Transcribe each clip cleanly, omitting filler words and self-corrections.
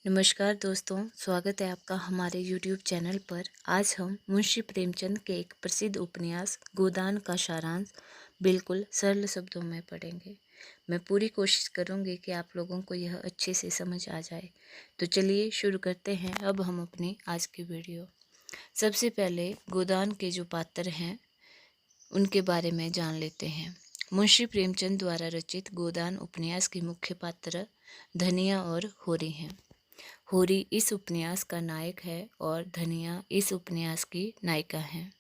नमस्कार दोस्तों, स्वागत है आपका हमारे YouTube चैनल पर। आज हम मुंशी प्रेमचंद के एक प्रसिद्ध उपन्यास गोदान का सारांश बिल्कुल सरल शब्दों में पढ़ेंगे। मैं पूरी कोशिश करूंगी कि आप लोगों को यह अच्छे से समझ आ जाए। तो चलिए शुरू करते हैं अब हम अपनी आज की वीडियो। सबसे पहले गोदान के जो पात्र हैं उनके बारे में जान लेते हैं। मुंशी प्रेमचंद द्वारा रचित गोदान उपन्यास के मुख्य पात्र धनिया और होरी हैं। होरी इस उपन्यास का नायक है और धनिया इस उपन्यास की नायिका हैं।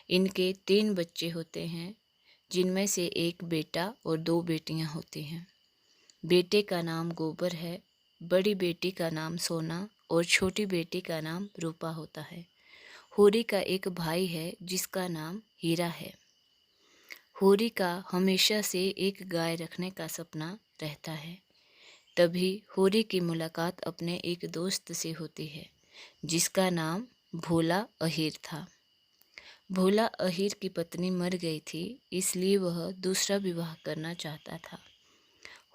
इनके 3 बच्चे होते हैं, जिनमें से एक बेटा और 2 बेटियां होती हैं। बेटे का नाम गोबर है, बड़ी बेटी का नाम सोना और छोटी बेटी का नाम रूपा होता है। होरी का एक भाई है जिसका नाम हीरा है। होरी का हमेशा से एक गाय रखने का सपना रहता है। तभी होरी की मुलाकात अपने एक दोस्त से होती है जिसका नाम भोला अहीर था। भोला अहीर की पत्नी मर गई थी, इसलिए वह दूसरा विवाह करना चाहता था।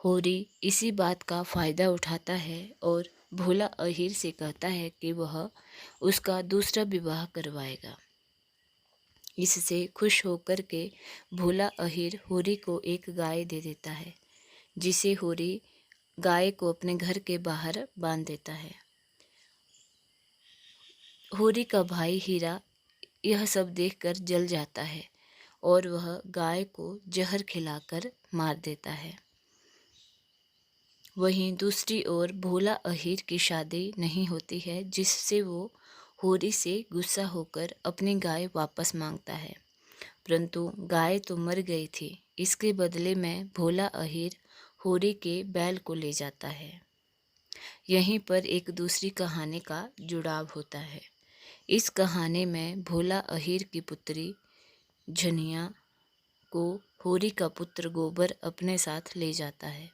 होरी इसी बात का फ़ायदा उठाता है और भोला अहीर से कहता है कि वह उसका दूसरा विवाह करवाएगा। इससे खुश होकर के भोला अहीर होरी को एक गाय दे देता है, जिसे होरी गाय को अपने घर के बाहर बांध देता है। होरी का भाई हीरा यह सब देखकर जल जाता है और वह गाय को जहर खिलाकर मार देता है। वहीं दूसरी ओर भोला अहीर की शादी नहीं होती है, जिससे वो होरी से गुस्सा होकर अपनी गाय वापस मांगता है, परंतु गाय तो मर गई थी। इसके बदले में भोला अहीर होरी के बैल को ले जाता है। यहीं पर एक दूसरी कहानी का जुड़ाव होता है। इस कहानी में भोला अहीर की पुत्री झनिया को होरी का पुत्र गोबर अपने साथ ले जाता है,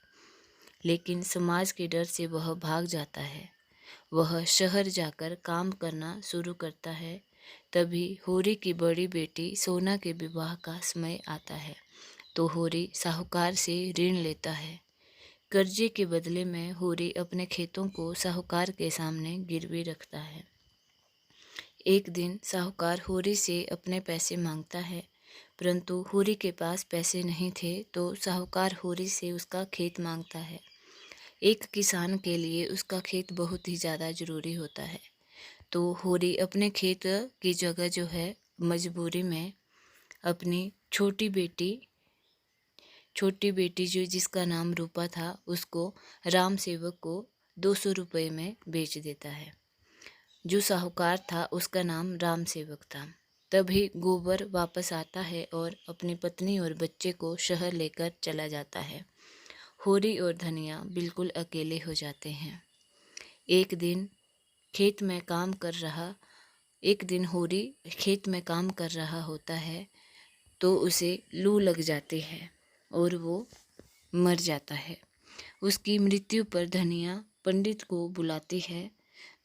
लेकिन समाज के डर से वह भाग जाता है। वह शहर जाकर काम करना शुरू करता है। तभी होरी की बड़ी बेटी सोना के विवाह का समय आता है, तो होरी साहूकार से ऋण लेता है। कर्जे के बदले में होरी अपने खेतों को साहूकार के सामने गिरवी रखता है। एक दिन साहूकार होरी से अपने पैसे मांगता है, परंतु होरी के पास पैसे नहीं थे, तो साहूकार होरी से उसका खेत मांगता है। एक किसान के लिए उसका खेत बहुत ही ज़्यादा ज़रूरी होता है, तो होरी अपने खेत की जगह जो है मजबूरी में अपनी छोटी बेटी जो जिसका नाम रूपा था, उसको राम सेवक को 200 रुपये में बेच देता है। जो साहूकार था उसका नाम राम सेवक था। तभी गोबर वापस आता है और अपनी पत्नी और बच्चे को शहर लेकर चला जाता है। होरी और धनिया बिल्कुल अकेले हो जाते हैं। एक दिन होरी खेत में काम कर रहा होता है, तो उसे लू लग जाती है और वो मर जाता है। उसकी मृत्यु पर धनिया पंडित को बुलाती है।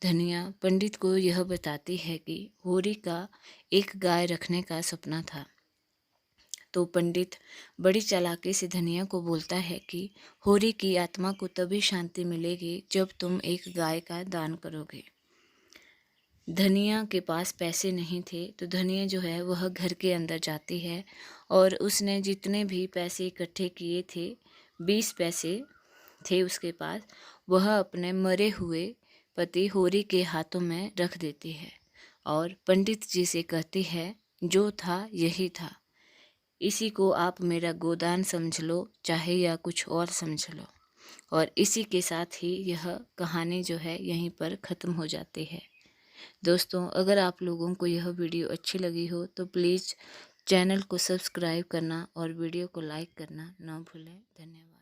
धनिया पंडित को यह बताती है कि होरी का एक गाय रखने का सपना था। तो पंडित बड़ी चालाकी से धनिया को बोलता है कि होरी की आत्मा को तभी शांति मिलेगी जब तुम एक गाय का दान करोगे। धनिया के पास पैसे नहीं थे, तो धनिया जो है वह घर के अंदर जाती है और उसने जितने भी पैसे इकट्ठे किए थे, 20 पैसे थे उसके पास, वह अपने मरे हुए पति होरी के हाथों में रख देती है और पंडित जी से कहती है, जो था यही था, इसी को आप मेरा गोदान समझ लो, चाहे या कुछ और समझ लो। और इसी के साथ ही यह कहानी जो है यहीं पर ख़त्म हो जाती है। दोस्तों, अगर आप लोगों को यह वीडियो अच्छी लगी हो तो प्लीज़ चैनल को सब्सक्राइब करना और वीडियो को लाइक करना ना भूलें। धन्यवाद।